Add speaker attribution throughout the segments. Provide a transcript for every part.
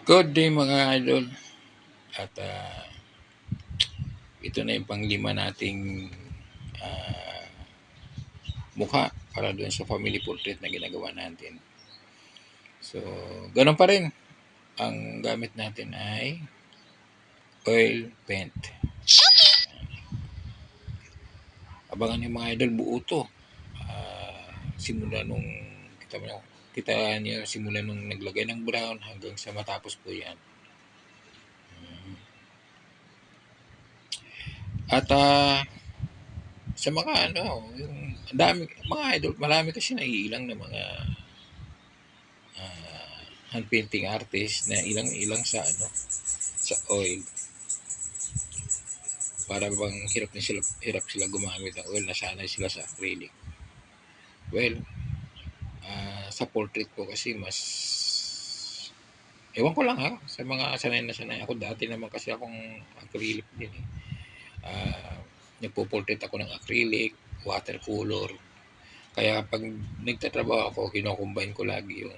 Speaker 1: Good day mga idol. At ito na yung panglima nating ah, mukha para doon sa family portrait na ginagawa natin. So, ganun pa rin. Ang gamit natin ay oil paint. Abangan yung mga idol, buo to. Simula nung kita niyo simula nung naglagay ng brown hanggang sa matapos po yan. At sa mga yung dami mga idol, marami kasi naiilang na mga hand painting artist na ilang sa oil, para bang hirap sila gumamit ng oil, nasanay sila sa acrylic. Well, sa portrait po kasi mas ewan ko lang sa mga sanay ako, dati naman kasi akong acrylic din nagpo-portrait ako ng acrylic, watercolor. Kaya pag nagtatrabaho ako, kino-combine ko lagi yung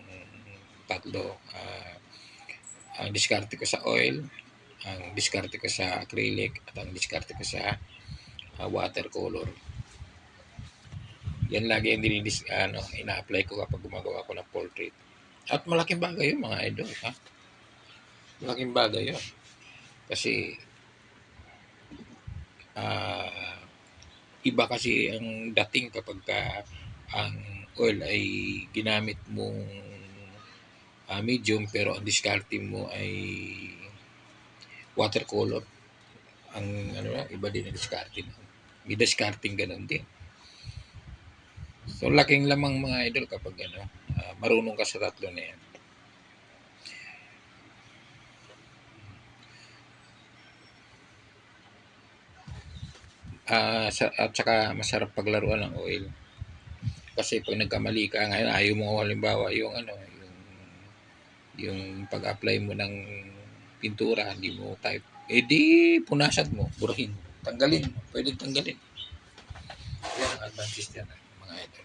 Speaker 1: tatlo. Ang diskarte ko sa oil, ang diskarte ko sa acrylic, at ang diskarte ko sa watercolor. Yan lagi ang ina-apply ko kapag gumagawa ko ng portrait. At malaking bagay yun mga idol. Malaking bagay yun. Kasi iba kasi ang dating kapag ang oil ay ginamit mong medium, pero ang diskarte mo ay watercolor. Ang iba din ang diskarte. May discarding ganun din. So, laking lamang mga idol kapag marunong ka sa tatlo na yan. At saka masarap paglaruan ng oil. Kasi pag nagkamali ka, ngayon ayaw mo halimbawa yung pag-apply mo ng pintura, hindi mo type, di punasan mo, burahin, tanggalin, pwedeng tanggalin. Yan ang advantage yan mga idol.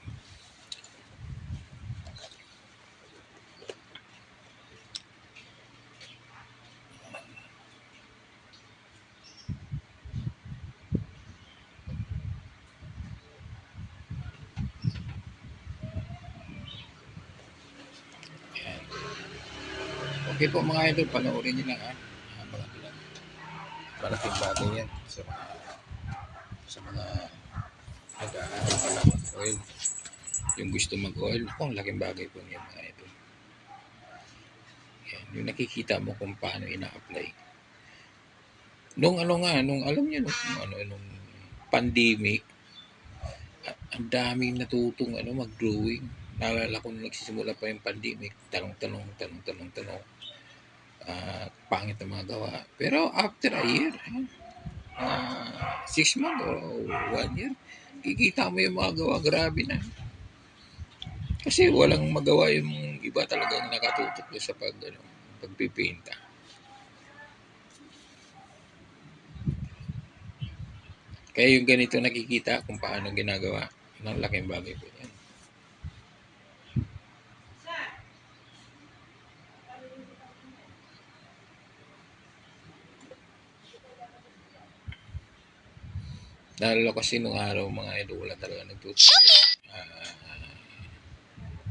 Speaker 1: Okay po mga idol, panoorin nyo lang malaking bagay yan sa mga nag-aaral pa lang ng oil. Yung gusto mag-oil, ang laking bagay po niyan mga idol. Yan, yung nakikita mo kung paano ina-apply. Nung alam niyo nung pandemic, ang daming natutong mag-drawing. Naalala ko nung nagsisimula pa yung pandemic, tanong. Pangit na mga gawa. Pero after a year, 6 months or 1 year, kikita mo yung mga gawa, grabe na. Kasi walang magawa yung iba, talagang nakatutok sa pagpipinta. Kaya yung ganito nakikita kung paano ginagawa, ng laking bagay po yan. Lalo kasi nung araw mga idol, wala talaga nagtuturo.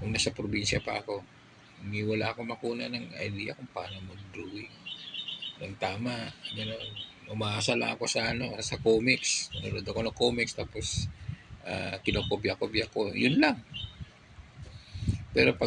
Speaker 1: Nung nasa probinsya pa ako, wala akong makuna ng idea kung paano mag-drawing. Nang tama, umaasa lang ako sa comics. Nanonood ako ng comics, tapos kinokopya ko. Yun lang. Pero pag